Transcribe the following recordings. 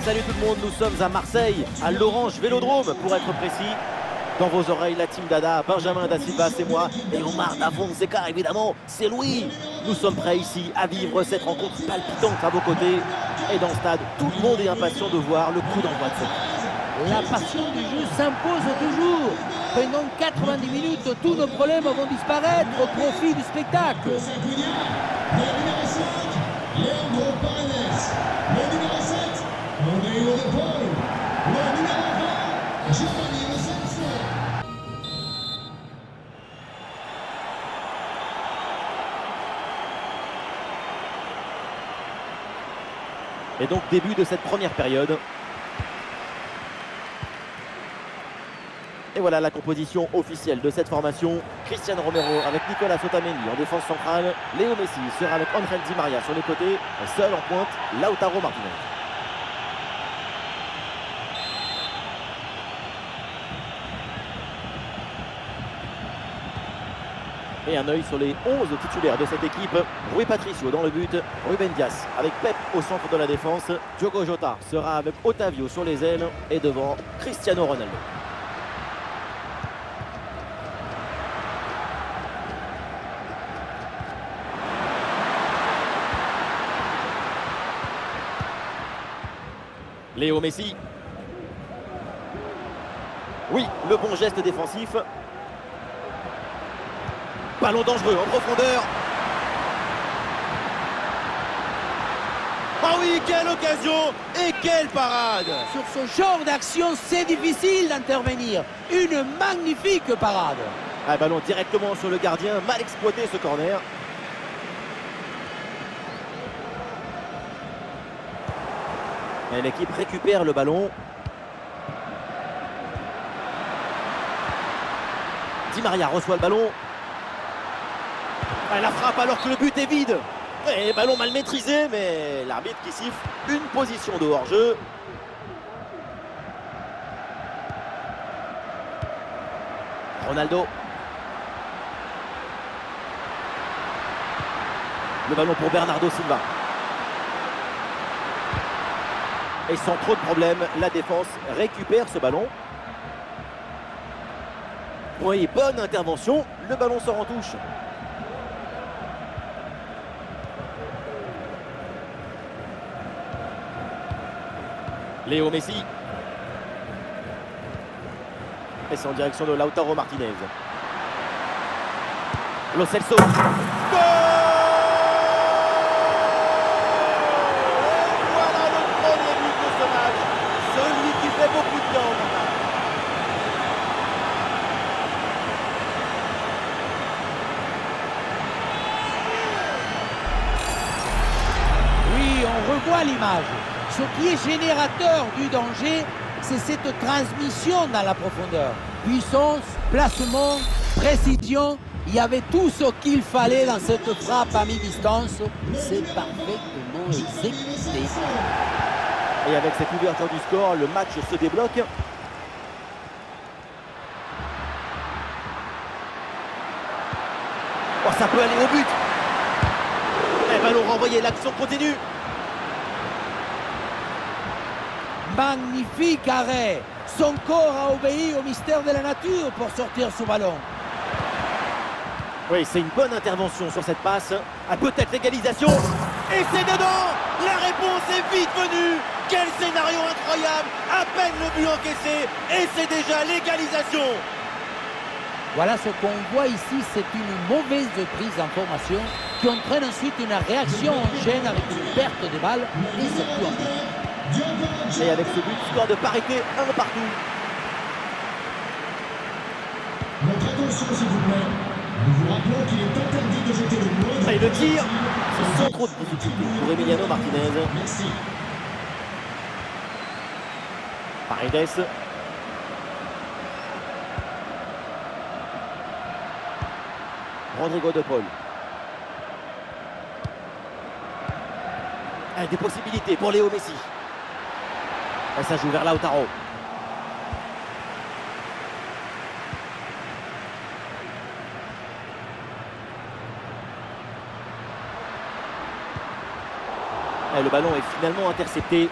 Salut tout le monde, nous sommes à Marseille, à l'Orange Vélodrome pour être précis. Dans vos oreilles, la team Dada, Benjamin Da Silva, c'est moi, et Omar Da Fonseca, évidemment, c'est Louis. Nous sommes prêts ici à vivre cette rencontre palpitante à vos côtés. Et dans le stade, tout le monde est impatient de voir le coup d'envoi de cette. La passion du jeu s'impose toujours. Pendant 90 minutes, tous nos problèmes vont disparaître au profit du spectacle. Et donc début de cette première période. Et voilà la composition officielle de cette formation. Cristiano Romero avec Nicolas Otamendi en défense centrale. Léo Messi sera avec Angel Di Maria sur les côtés. Seul en pointe, Lautaro Martinez. Et un œil sur les 11 titulaires de cette équipe. Rui Patricio dans le but, Ruben Dias avec Pep au centre de la défense. Diogo Jota sera avec Otavio sur les ailes et devant Cristiano Ronaldo. Léo Messi. Oui, le bon geste défensif. Ballon dangereux en profondeur. Ah oui, quelle occasion et quelle parade! Sur ce genre d'action, c'est difficile d'intervenir. Une magnifique parade. Un ballon directement sur le gardien, mal exploité ce corner. Et l'équipe récupère le ballon. Di Maria reçoit le ballon. La frappe alors que le but est vide. Et ballon mal maîtrisé, mais l'arbitre qui siffle une position de hors-jeu. Ronaldo. Le ballon pour Bernardo Silva. Et sans trop de problèmes, la défense récupère ce ballon. Oui, bonne intervention. Le ballon sort en touche. Léo Messi. Et c'est en direction de Lautaro Martinez. Lo Celso. Goal! Voilà le premier but de ce match. Celui qui fait beaucoup de bien. Oui, on revoit l'image. Ce qui est générateur du danger, c'est cette transmission dans la profondeur. Puissance, placement, précision, il y avait tout ce qu'il fallait dans cette frappe à mi-distance. C'est parfaitement exécuté. Et avec cette ouverture du score, le match se débloque. Oh, ça peut aller au but. Et ballon renvoyé, l'action continue. Magnifique arrêt. Son corps a obéi au mystère de la nature pour sortir ce ballon. Oui, c'est une bonne intervention sur cette passe. Ah, peut-être l'égalisation. Et c'est dedans. La réponse est vite venue. Quel scénario incroyable. À peine le but encaissé. Et c'est déjà l'égalisation. Voilà ce qu'on voit ici, c'est une mauvaise prise d'information qui entraîne ensuite une réaction en chaîne avec une perte de balle et surtout un but. Et avec ce but, score de parité, un partout. Votre attention s'il vous plaît. Nous vous rappelons qu'il est interdit de jeter le moindre... Et le tir, c'est sans trop de difficulté pour Emiliano Martinez. Merci. Paredes. Rodrigo de Paul. Des possibilités pour Léo Messi. Et ça joue vers Lautaro. Et le ballon est finalement intercepté.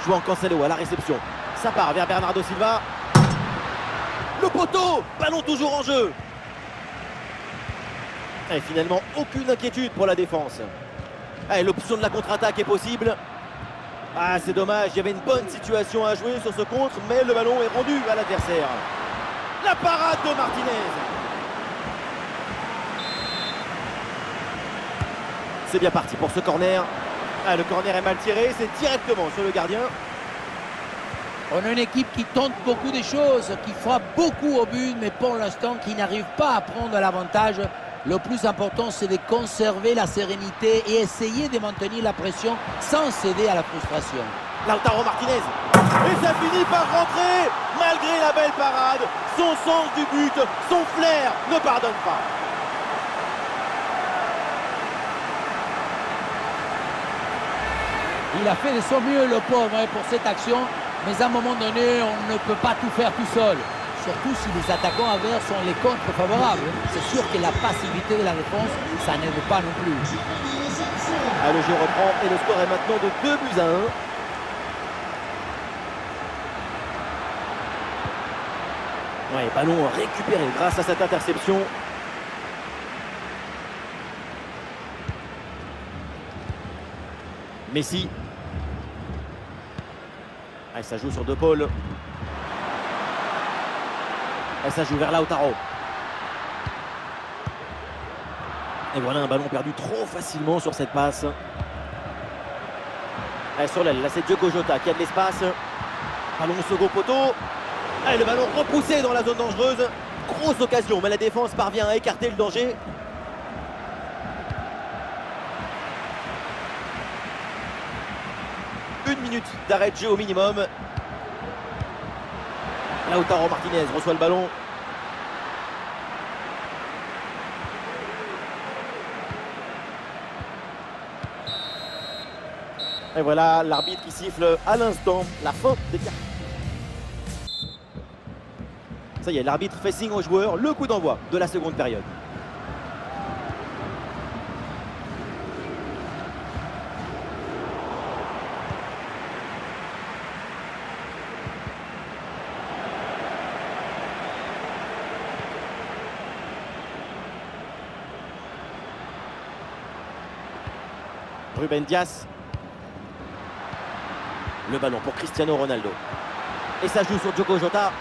Jouant Cancelo à la réception. Ça part vers Bernardo Silva. Le poteau, ballon toujours en jeu. Et finalement, aucune inquiétude pour la défense. Allez, l'option de la contre-attaque est possible. Ah, c'est dommage, il y avait une bonne situation à jouer sur ce contre, mais le ballon est rendu à l'adversaire. La parade de Martinez. C'est bien parti pour ce corner. Ah, le corner est mal tiré, c'est directement sur le gardien. On a une équipe qui tente beaucoup de choses, qui frappe beaucoup au but, mais pour l'instant qui n'arrive pas à prendre l'avantage. Le plus important, c'est de conserver la sérénité et essayer de maintenir la pression sans céder à la frustration. Lautaro Martinez. Et ça finit par rentrer. Malgré la belle parade, son sens du but, son flair ne pardonne pas. Il a fait de son mieux, le pauvre, pour cette action. Mais à un moment donné, on ne peut pas tout faire tout seul. Surtout si les attaquants adverses sont les contre favorables. C'est sûr que la passivité de la défense, ça n'aide pas non plus. Ah, le jeu reprend et le score est maintenant de 2-1. Ouais, ballon récupéré grâce à cette interception. Messi. Ah, ça joue sur De Paul. Et ça joue vers Lautaro. Et voilà un ballon perdu trop facilement sur cette passe. Allez, sur l'aile, là c'est Diogo Jota qui a de l'espace. Ballon au second poteau. Allez, le ballon repoussé dans la zone dangereuse. Grosse occasion, mais la défense parvient à écarter le danger. Une minute d'arrêt de jeu au minimum. Lautaro Martinez reçoit le ballon. Et voilà l'arbitre qui siffle à l'instant la fin des cartes. Ça y est, l'arbitre fait signe aux joueurs, le coup d'envoi de la seconde période. Ruben Dias. Le ballon pour Cristiano Ronaldo. Et ça joue sur Diogo Jota.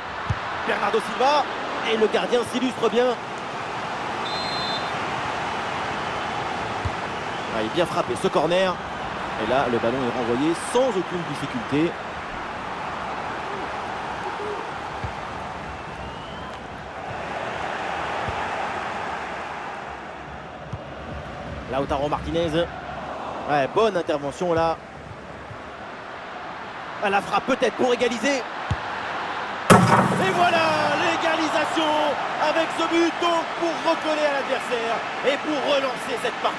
Bernardo Silva. Et le gardien s'illustre bien. Ah, il est bien frappé ce corner. Et là, le ballon est renvoyé sans aucune difficulté. Lautaro Martinez. Ouais, bonne intervention là. À la frappe peut-être pour égaliser. Et voilà l'égalisation avec ce but donc pour recoller à l'adversaire et pour relancer cette partie.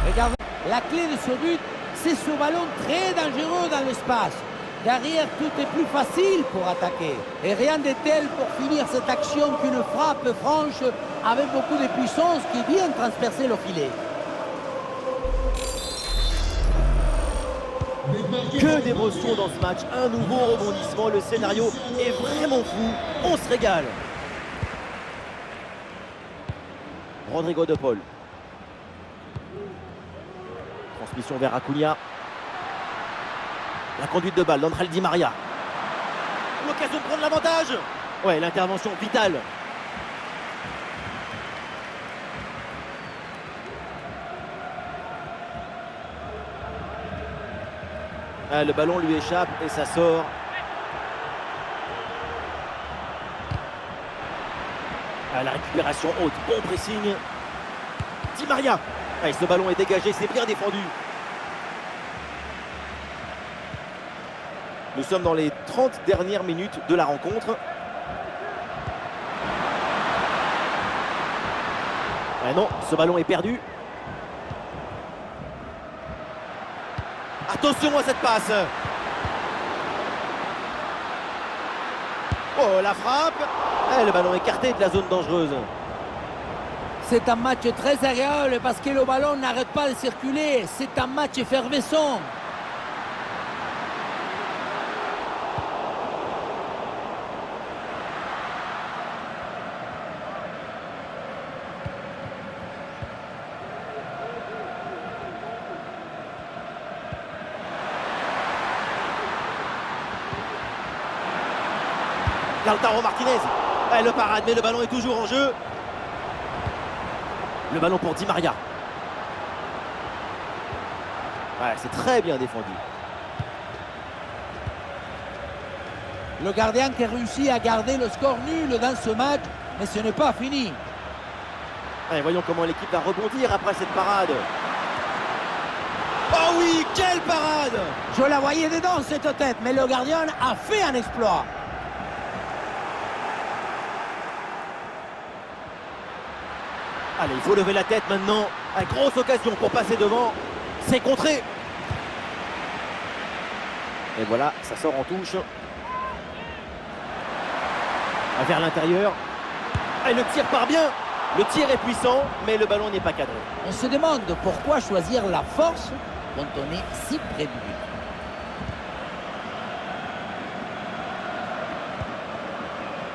Regardez, la clé de ce but, c'est ce ballon très dangereux dans l'espace. Derrière, tout est plus facile pour attaquer. Et rien de tel pour finir cette action qu'une frappe franche avec beaucoup de puissance qui vient transpercer le filet. Que d'émotion dans ce match, un nouveau rebondissement, le scénario est vraiment fou, on se régale. Rodrigo De Paul. Transmission vers Acuna. La conduite de balle d'André Di Maria. L'occasion de prendre l'avantage. Ouais, l'intervention vitale. Ah, le ballon lui échappe et ça sort. Ah, la récupération haute, bon pressing. Di Maria. Ah, et ce ballon est dégagé, c'est bien défendu. Nous sommes dans les 30 dernières minutes de la rencontre. Ah non, ce ballon est perdu. Attention à cette passe. Oh, la frappe. Le ballon écarté de la zone dangereuse. C'est un match très agréable parce que le ballon n'arrête pas de circuler. C'est un match effervescent. Lautaro Martinez. Le parade, mais le ballon est toujours en jeu. Le ballon pour Di Maria. C'est très bien défendu. Le gardien qui a réussi à garder le score nul dans ce match, mais ce n'est pas fini. Voyons comment l'équipe va rebondir après cette parade. Oh oui, quelle parade! Je la voyais dedans cette tête, mais le gardien a fait un exploit. Allez, il faut lever la tête maintenant. Grosse occasion pour passer devant. C'est contré. Et voilà, ça sort en touche. Vers l'intérieur. Et le tir part bien. Le tir est puissant, mais le ballon n'est pas cadré. On se demande pourquoi choisir la force quand on est si près du but.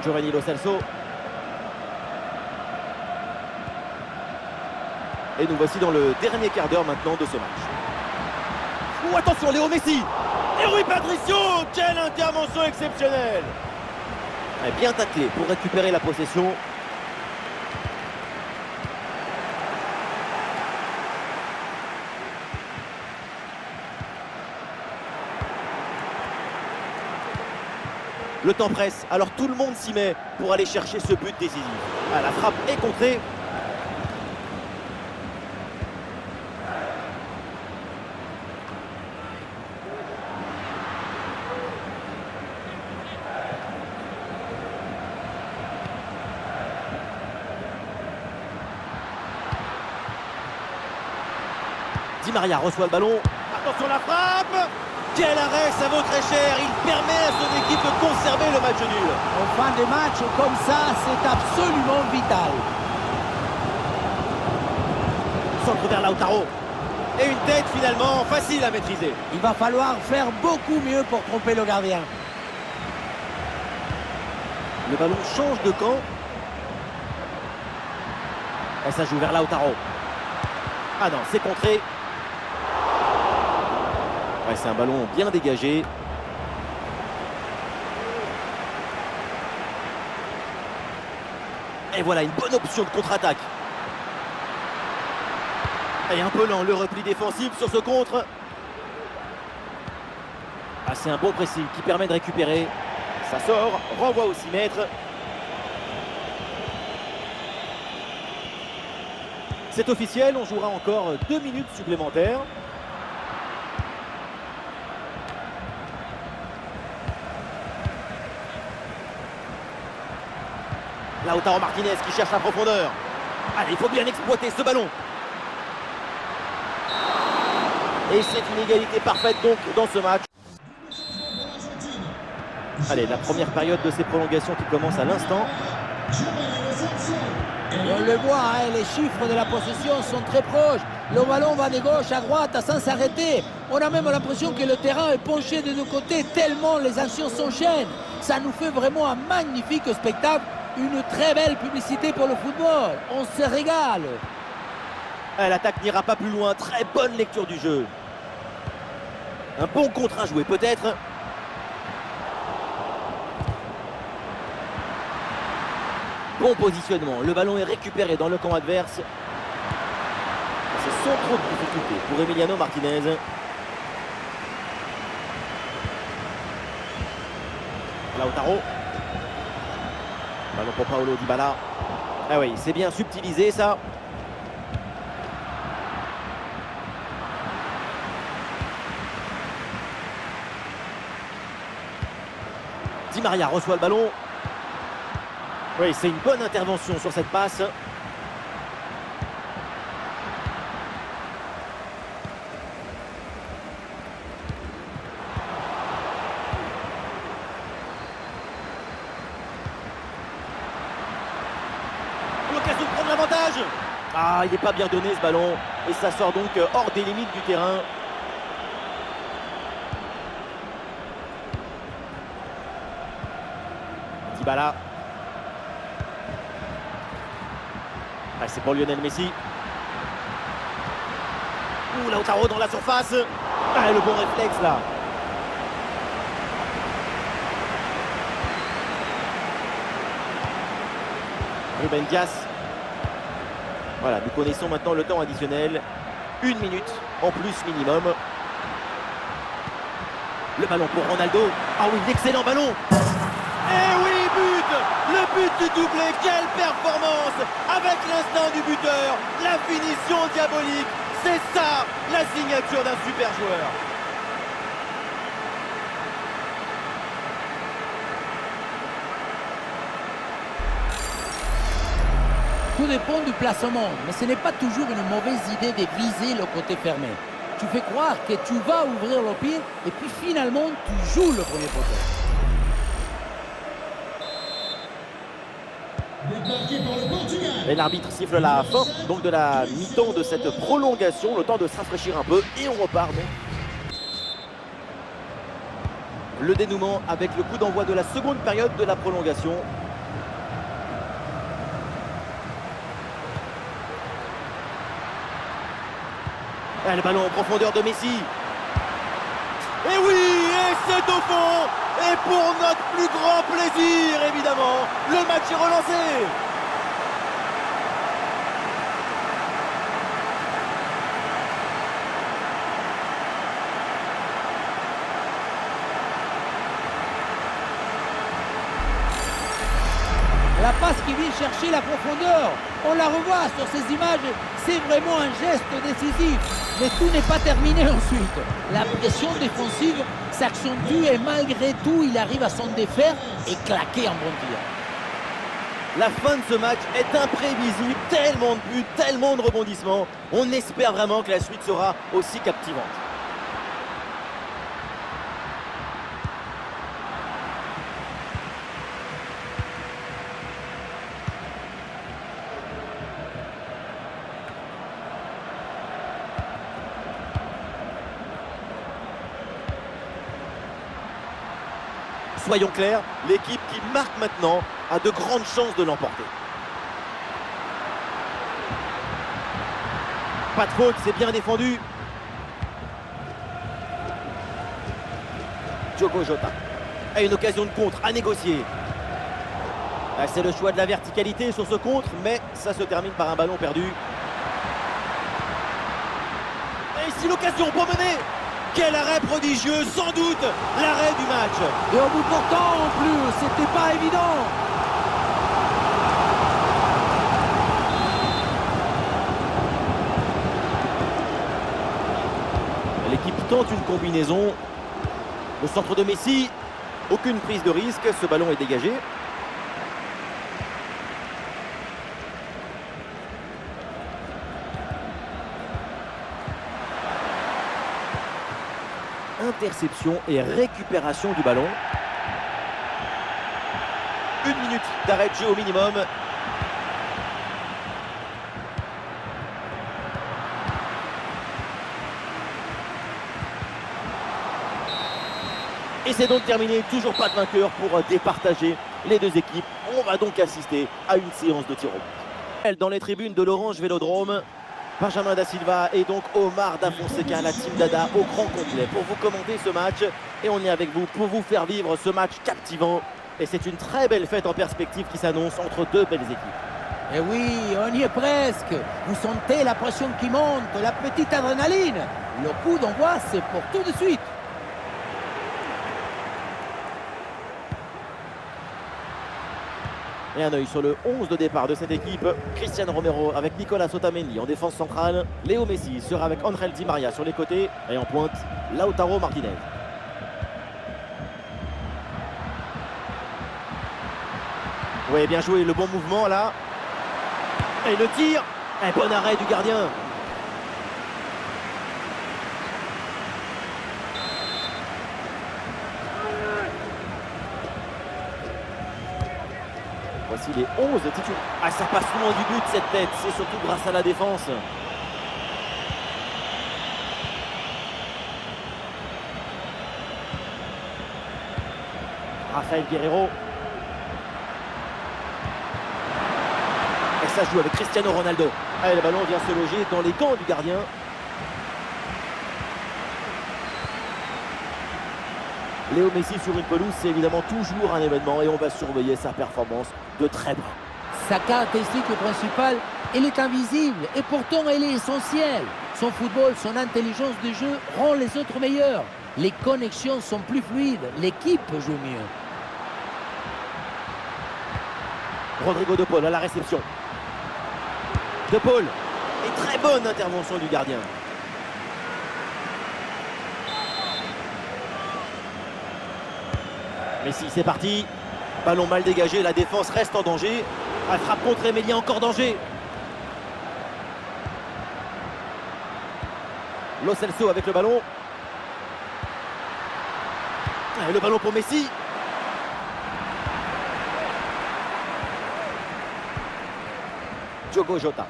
Giovanni Lo Celso. Et nous voici dans le dernier quart d'heure maintenant de ce match. Oh, attention, Léo Messi. Et Rui Patricio, quelle intervention exceptionnelle. Bien taclé pour récupérer la possession. Le temps presse, alors tout le monde s'y met pour aller chercher ce but décisif. La frappe est contrée. Di Maria reçoit le ballon. Attention la frappe. Quel arrêt, ça vaut très cher. Il permet à son équipe de conserver le match nul. En fin de match, comme ça, c'est absolument vital. Centre vers Lautaro. Et une tête finalement facile à maîtriser. Il va falloir faire beaucoup mieux pour tromper le gardien. Le ballon change de camp. Et ça joue vers Lautaro. Ah non, c'est contré. C'est un ballon bien dégagé. Et voilà une bonne option de contre-attaque. Et un peu lent le repli défensif sur ce contre. C'est un bon pressing qui permet de récupérer. Ça sort, renvoie au 6 mètres. C'est officiel, on jouera encore 2 minutes supplémentaires. Lautaro Martinez qui cherche la profondeur. Allez, il faut bien exploiter ce ballon. Et c'est une égalité parfaite donc dans ce match. Allez, la première période de ces prolongations qui commence à l'instant. On le voit, les chiffres de la possession sont très proches. Le ballon va de gauche à droite sans s'arrêter. On a même l'impression que le terrain est penché des deux côtés tellement les actions s'enchaînent. Ça nous fait vraiment un magnifique spectacle. Une très belle publicité pour le football. On se régale. L'attaque n'ira pas plus loin. Très bonne lecture du jeu. Un bon contre à jouer peut-être. Bon positionnement. Le ballon est récupéré dans le camp adverse. C'est sans trop de difficulté pour Emiliano Martinez. Lautaro. Ballon pour Paulo Dybala. Ah oui, c'est bien subtilisé ça. Di Maria reçoit le ballon. Oui, c'est une bonne intervention sur cette passe. l'avantage. Ah, il n'est pas bien donné ce ballon. Et ça sort donc hors des limites du terrain. Dybala. Ah, c'est pour Lionel Messi. Ouh, Lautaro dans la surface. Ah, le bon réflexe là. Ruben Dias. Voilà, nous connaissons maintenant le temps additionnel. 1 minute en plus minimum. Le ballon pour Ronaldo. Ah oui, l'excellent ballon. Et oui, but. Le but du doublé. Quelle performance. Avec l'instinct du buteur. La finition diabolique. C'est ça, la signature d'un super joueur. Tout dépend du placement, mais ce n'est pas toujours une mauvaise idée de viser le côté fermé. Tu fais croire que tu vas ouvrir le pied et puis finalement tu joues le premier poteau. Débarqué par le Portugal. Et l'arbitre siffle la fin donc de la mi-temps de cette prolongation, le temps de se rafraîchir un peu et on repart donc. Le dénouement avec le coup d'envoi de la seconde période de la prolongation. Ah, le ballon en profondeur de Messi. Et oui, et c'est au fond. Et pour notre plus grand plaisir, évidemment, le match est relancé. La passe qui vient chercher la profondeur, on la revoit sur ces images, c'est vraiment un geste décisif. Mais tout n'est pas terminé ensuite. La pression défensive s'accentue et malgré tout, il arrive à s'en défaire et claquer un bon tir. La fin de ce match est imprévisible, tellement de buts, tellement de rebondissements. On espère vraiment que la suite sera aussi captivante. Soyons clairs, l'équipe qui marque maintenant a de grandes chances de l'emporter. Pas de faute, c'est bien défendu. Diogo Jota a une occasion de contre à négocier. Ah, c'est le choix de la verticalité sur ce contre, mais ça se termine par un ballon perdu. Et ici l'occasion pour mener. Quel arrêt prodigieux, sans doute l'arrêt du match. Et au bout portant en plus, c'était pas évident. L'équipe tente une combinaison. Le centre de Messi, aucune prise de risque, ce ballon est dégagé. Interception et récupération du ballon. 1 minute d'arrêt de jeu au minimum. Et c'est donc terminé, toujours pas de vainqueur pour départager les deux équipes. On va donc assister à une séance de tir au but. Dans les tribunes de l'Orange Vélodrome, Benjamin Da Silva et donc Omar Da Fonseca, la team Dada au grand complet pour vous commenter ce match. Et on est avec vous pour vous faire vivre ce match captivant. Et c'est une très belle fête en perspective qui s'annonce entre deux belles équipes. Et oui, on y est presque. Vous sentez la pression qui monte, la petite adrénaline. Le coup d'envoi, c'est pour tout de suite. Et un œil sur le 11 de départ de cette équipe. Cristiano Romero avec Nicolas Otamendi en défense centrale. Léo Messi sera avec Angel Di Maria sur les côtés. Et en pointe, Lautaro Martinez. Oui, bien joué, le bon mouvement là. Et le tir. Un bon arrêt du gardien. Voici les 11 titulaires. Ah, ça passe loin du but cette tête, c'est surtout grâce à la défense. Rafael Guerreiro. Et ça joue avec Cristiano Ronaldo. Allez, le ballon vient se loger dans les gants du gardien. Léo Messi sur une pelouse, c'est évidemment toujours un événement et on va surveiller sa performance de très près. Sa caractéristique principale, elle est invisible et pourtant elle est essentielle. Son football, son intelligence de jeu rend les autres meilleurs. Les connexions sont plus fluides, l'équipe joue mieux. Rodrigo De Paul à la réception. De Paul. Et très bonne intervention du gardien. Messi, c'est parti. Ballon mal dégagé, la défense reste en danger. Elle frappe contre Emelia, encore danger. Lo Celso avec le ballon. Et le ballon pour Messi. Diogo Jota.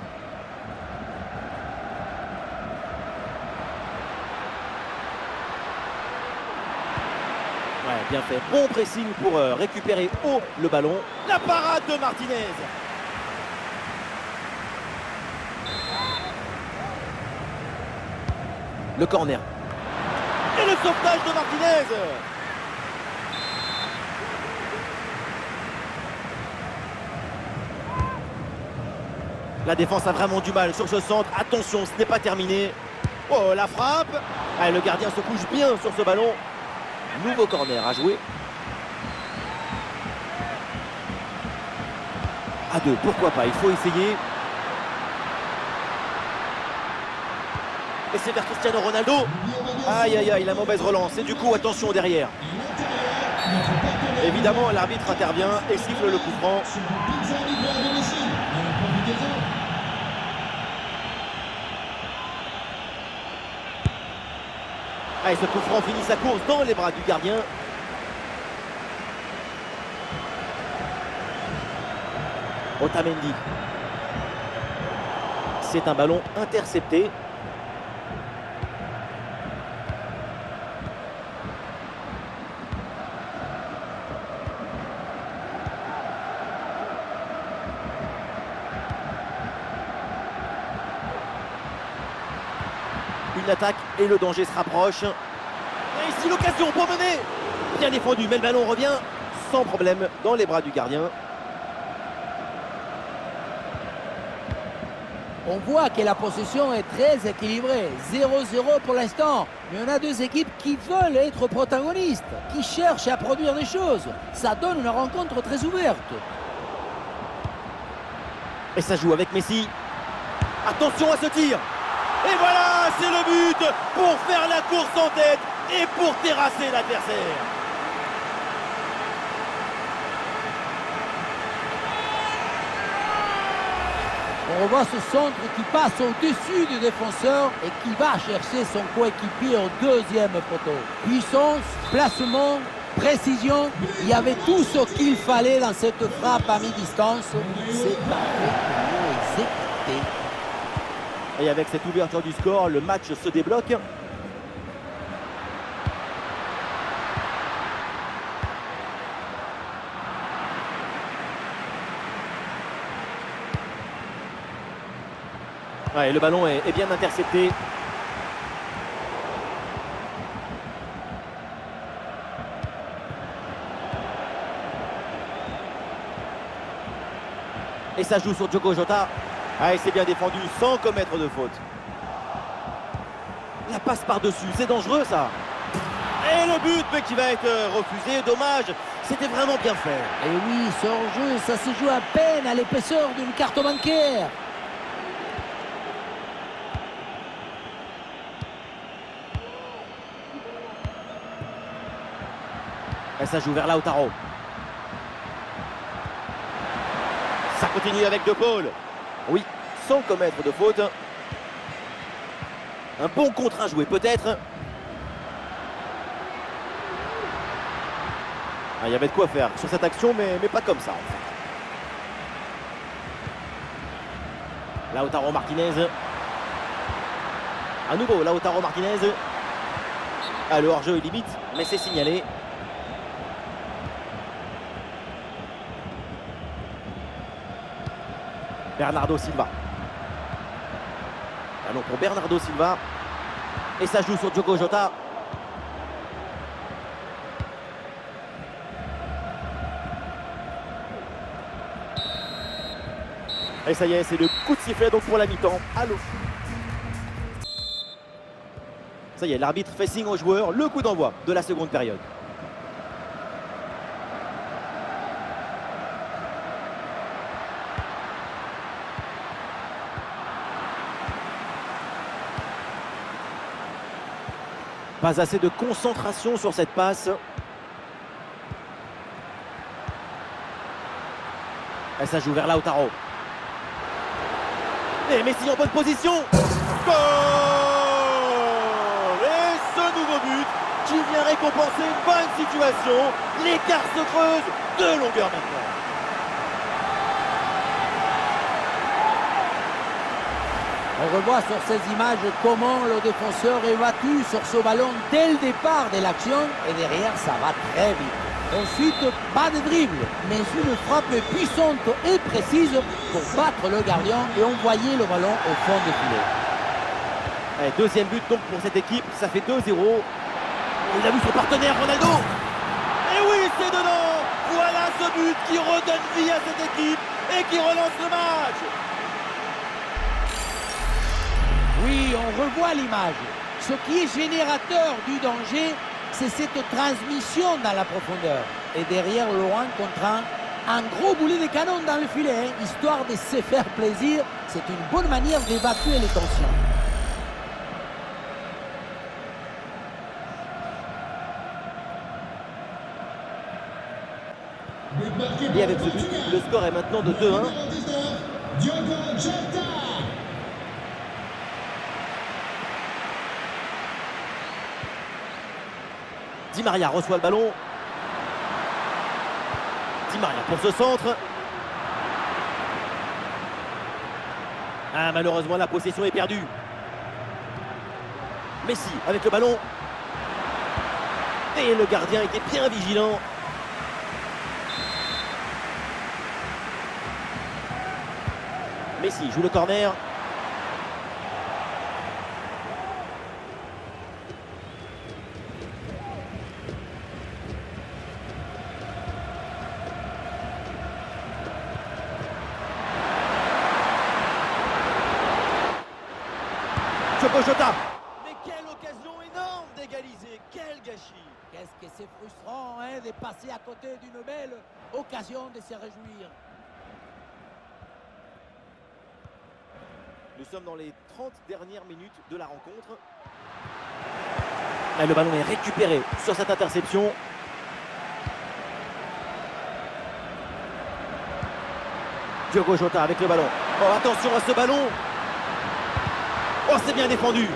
Ouais, bien fait. Bon pressing pour récupérer haut le ballon. La parade de Martinez. Le corner. Et le sauvetage de Martinez. La défense a vraiment du mal sur ce centre. Attention, ce n'est pas terminé. Oh, la frappe. Ah, le gardien se couche bien sur ce ballon. Nouveau corner à jouer. À deux, pourquoi pas, il faut essayer. Et c'est vers Cristiano Ronaldo. Aïe, aïe, aïe, la mauvaise relance. Et du coup, attention derrière. Évidemment, l'arbitre intervient et siffle le coup franc. Ah, et ce coup franc finit sa course dans les bras du gardien. Otamendi. C'est un ballon intercepté. Une attaque et le danger se rapproche. Et ici l'occasion pour mener. Bien défendu, mais le ballon revient sans problème dans les bras du gardien. On voit que la possession est très équilibrée. 0-0 pour l'instant. Mais on a deux équipes qui veulent être protagonistes, qui cherchent à produire des choses. Ça donne une rencontre très ouverte. Et ça joue avec Messi. Attention à ce tir. Et voilà, c'est le but pour faire la course en tête et pour terrasser l'adversaire. On revoit ce centre qui passe au-dessus du défenseur et qui va chercher son coéquipier au deuxième poteau. Puissance, placement, précision, il y avait tout ce qu'il fallait dans cette frappe à mi-distance. C'est parfaitement exécuté. Et avec cette ouverture du score, le match se débloque. Ouais, le ballon est bien intercepté. Et ça joue sur Diogo Jota. Ah, et c'est bien défendu sans commettre de faute. La passe par-dessus, c'est dangereux ça. Et le but mais qui va être refusé, dommage. C'était vraiment bien fait. Et oui, ce hors-jeu, ça se joue à peine à l'épaisseur d'une carte bancaire. Et ça joue vers Lautaro. Ça continue avec De Paul. Oui, sans commettre de faute. Un bon contre à jouer peut-être. Ah, il y avait de quoi faire sur cette action, mais pas comme ça en fait. Lautaro Martinez. À nouveau, Lautaro Martinez. Ah, le hors-jeu est limite, mais c'est signalé. Bernardo Silva. Allons pour Bernardo Silva. Et ça joue sur Diogo Jota. Et ça y est, c'est le coup de sifflet donc pour la mi-temps. Allô. Ça y est, l'arbitre fait signe aux joueurs, le coup d'envoi de la seconde période. Pas assez de concentration sur cette passe. Et ça joue vers Lautaro. Et Messi en bonne position. Goal! Et ce nouveau but qui vient récompenser une bonne situation. L'écart se creuse de longueur maintenant. On revoit sur ces images comment le défenseur est battu sur ce ballon dès le départ de l'action et derrière ça va très vite. Ensuite, pas de dribble, mais une frappe puissante et précise pour battre le gardien et envoyer le ballon au fond du filet. Allez, deuxième but donc pour cette équipe, ça fait 2-0. Il a vu son partenaire Ronaldo. Et oui, c'est dedans. Voilà ce but qui redonne vie à cette équipe et qui relance le match. Oui, on revoit l'image. Ce qui est générateur du danger, c'est cette transmission dans la profondeur. Et derrière, Laurent contraint un gros boulet de canon dans le filet, histoire de se faire plaisir. C'est une bonne manière d'évacuer les tensions. Et avec ce but, le score est maintenant de 2-1. Diogo Jota. Di Maria reçoit le ballon. Di Maria pour ce centre. Ah, malheureusement, la possession est perdue. Messi avec le ballon. Et le gardien était bien vigilant. Messi joue le corner. Diogo Jota. Mais quelle occasion énorme d'égaliser. Quel gâchis. Qu'est-ce que c'est frustrant de passer à côté d'une belle occasion de se réjouir. Nous sommes dans les 30 dernières minutes de la rencontre. Et le ballon est récupéré sur cette interception. Diogo Jota avec le ballon. Oh, attention à ce ballon. Oh, c'est bien défendu.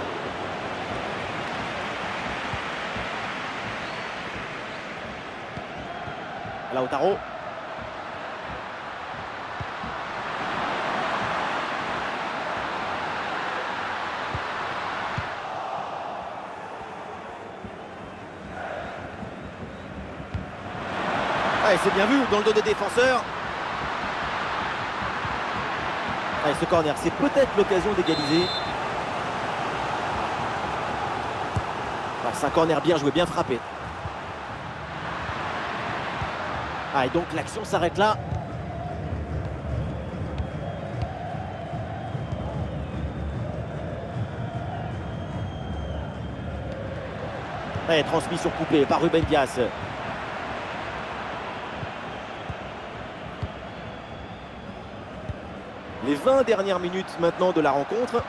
Lautaro. Ouais, c'est bien vu dans le dos des défenseurs. Allez, ce corner, c'est peut-être l'occasion d'égaliser. C'est un corner bien joué, bien frappé. Ah, et donc l'action s'arrête là. Et transmission coupée par Ruben Dias. Les 20 dernières minutes maintenant de la rencontre.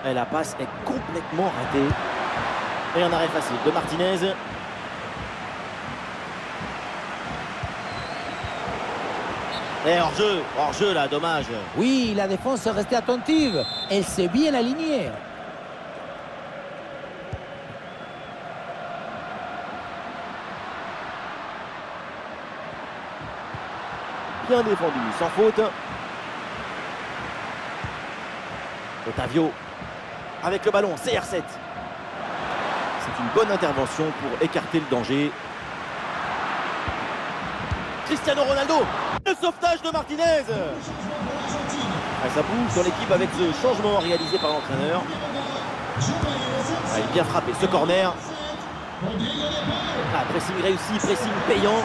Et la passe est complètement ratée. Et un arrêt facile de Martinez. Et hors-jeu là, dommage. Oui, la défense est restée attentive. Elle s'est bien alignée. Bien défendu, sans faute. Otavio avec le ballon, CR7. C'est une bonne intervention pour écarter le danger. Cristiano Ronaldo, le sauvetage de Martinez. Ça bouge dans l'équipe avec ce changement réalisé par l'entraîneur. Il est bien frappé ce corner. Pressing réussi, pressing payant.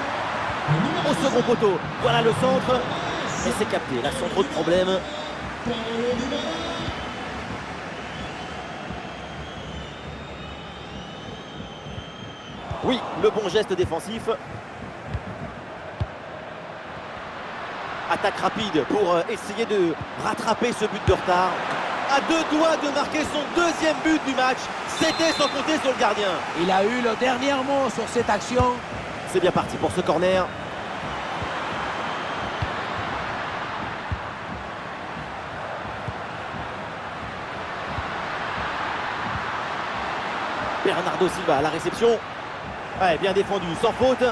Au second poteau, voilà le centre. Et c'est capté, là sans trop de problèmes. Oui, le bon geste défensif. Attaque rapide pour essayer de rattraper ce but de retard. À 2 doigts de marquer son deuxième but du match. C'était sans compter sur le gardien. Il a eu le dernier mot sur cette action. C'est bien parti pour ce corner. Bernardo Silva à la réception. Ouais, bien défendu, sans faute.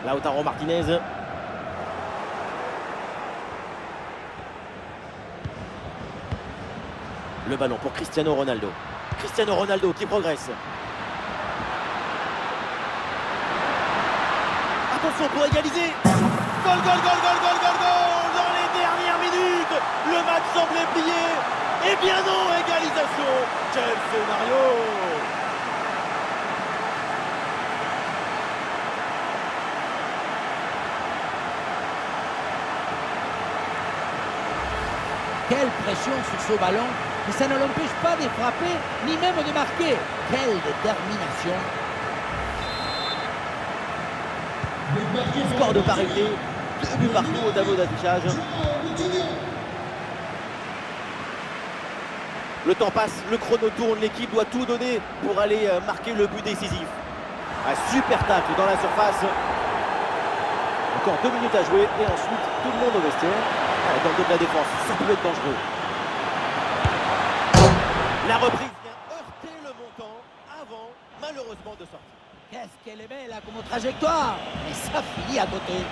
Lautaro Martinez. Le ballon pour Cristiano Ronaldo. Cristiano Ronaldo qui progresse. Attention pour égaliser. Goal, goal, goal, goal, goal, goal, goal. Dans les dernières minutes, le match semblait plié. Eh bien non, égalisation. Quel scénario. Quelle pression sur ce ballon, mais ça ne l'empêche pas de frapper, ni même de marquer. Quelle détermination. Score de parité, 2 buts partout au tableau d'affichage. Le temps passe, le chrono tourne, l'équipe doit tout donner pour aller marquer le but décisif. Un super tacle dans la surface. Encore 2 minutes à jouer et ensuite tout le monde au vestiaire. Dans le dos de la défense, ça peut être dangereux. La reprise vient heurter le montant avant, malheureusement, de sortir. Qu'est-ce qu'elle est belle là, comme trajectoire. Et ça finit à côté.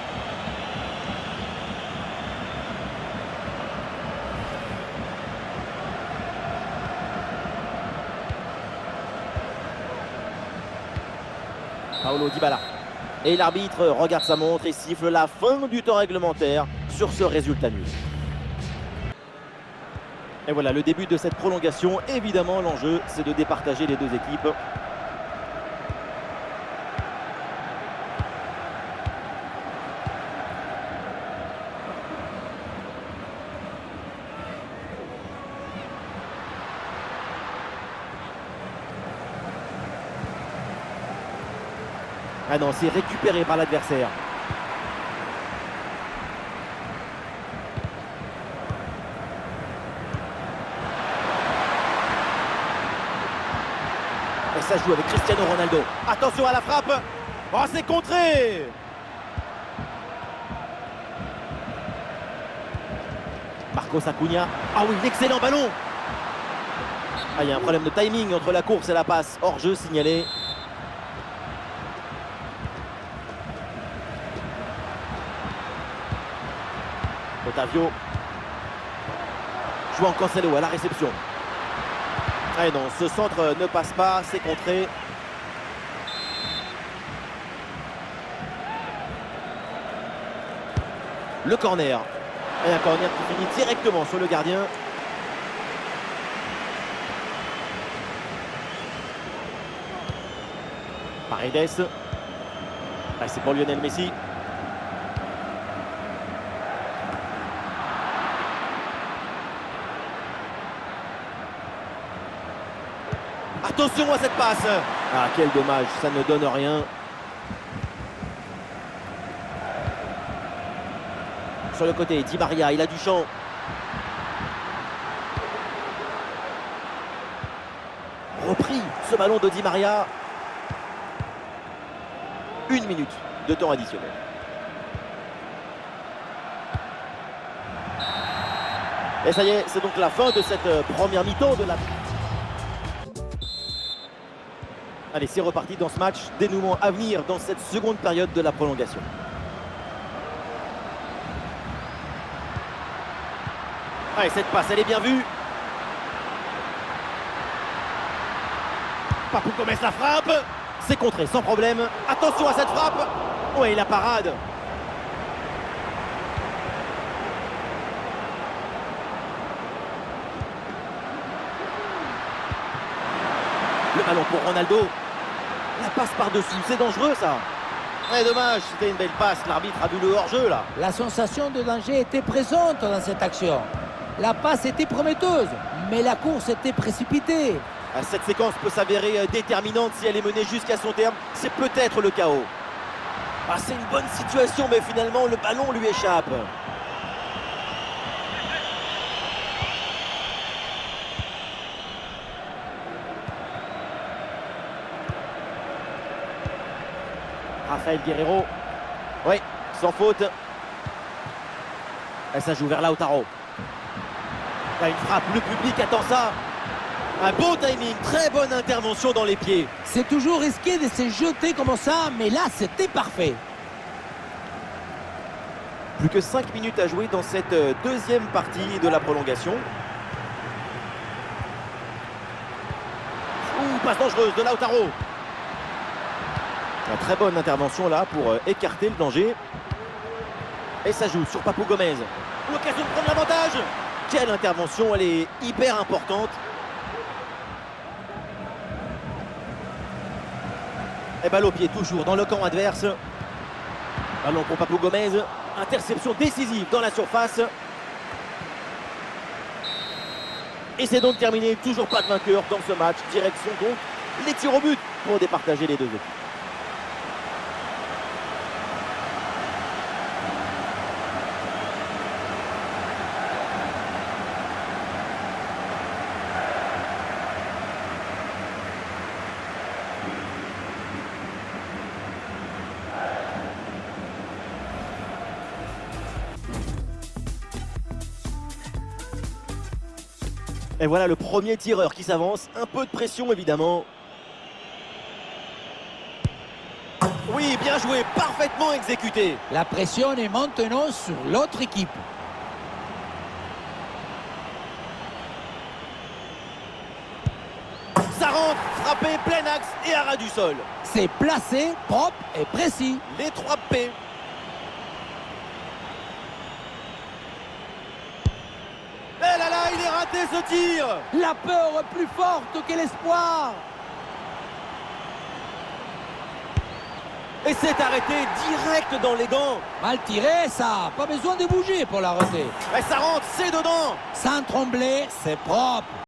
Paulo Dybala. Et l'arbitre regarde sa montre et siffle la fin du temps réglementaire sur ce résultat nul. Et voilà le début de cette prolongation. Évidemment, l'enjeu, c'est de départager les deux équipes. Ah non, c'est récupéré par l'adversaire. Et ça joue avec Cristiano Ronaldo. Attention à la frappe. Oh, c'est contré. Marcos Acuna. Ah oui, l'excellent ballon. Ah, il y a un problème de timing entre la course et la passe. Hors-jeu signalé. Otavio. João Cancelo à la réception. Ah non, ce centre ne passe pas, c'est contré. Le corner. Et un corner qui finit directement sur le gardien. Paredes. Ah, c'est pour Lionel Messi. Attention à cette passe. Ah, quel dommage, ça ne donne rien. Sur le côté, Di Maria, il a du champ. Repris, ce ballon de Di Maria. 1 minute de temps additionnel. Et ça y est, c'est donc la fin de cette première mi-temps de la... Allez, c'est reparti dans ce match. Dénouement à venir dans cette seconde période de la prolongation. Allez, cette passe, elle est bien vue. Papou Gomez la frappe. C'est contré sans problème. Attention à cette frappe. Ouais, la parade. Le ballon pour Ronaldo. La passe par-dessus, c'est dangereux ça. Ouais, dommage, c'était une belle passe. L'arbitre a vu le hors-jeu là. La sensation de danger était présente dans cette action. La passe était prometteuse, mais la course était précipitée. Cette séquence peut s'avérer déterminante si elle est menée jusqu'à son terme. C'est peut-être le chaos. C'est une bonne situation, mais finalement le ballon lui échappe. Rafael Guerreiro. Oui, sans faute. Et ça joue vers Lautaro. Là, une frappe, le public attend ça. Un bon timing, très bonne intervention dans les pieds. C'est toujours risqué de se jeter comme ça, mais là, c'était parfait. Plus que 5 minutes à jouer dans cette deuxième partie de la prolongation. Passe dangereuse de Lautaro. Une très bonne intervention là pour écarter le danger. Et ça joue sur Papou Gomez. L'occasion de prendre l'avantage. Quelle intervention, elle est hyper importante. Et balle au pied toujours dans le camp adverse. Ballon pour Papou Gomez. Interception décisive dans la surface. Et c'est donc terminé. Toujours pas de vainqueur dans ce match. Direction donc les tirs au but pour départager les deux équipes. Et voilà le premier tireur qui s'avance. Un peu de pression évidemment. Oui, bien joué, parfaitement exécuté. La pression est maintenant sur l'autre équipe. Ça rentre, frappé, plein axe et à ras du sol. C'est placé, propre et précis. Les 3 P. Eh là là, il est raté ce tir. La peur est plus forte que l'espoir. Et c'est arrêté direct dans les gants. Mal tiré, ça. Pas besoin de bouger pour l'arrêter. Et ça rentre, c'est dedans. Sans trembler, c'est propre.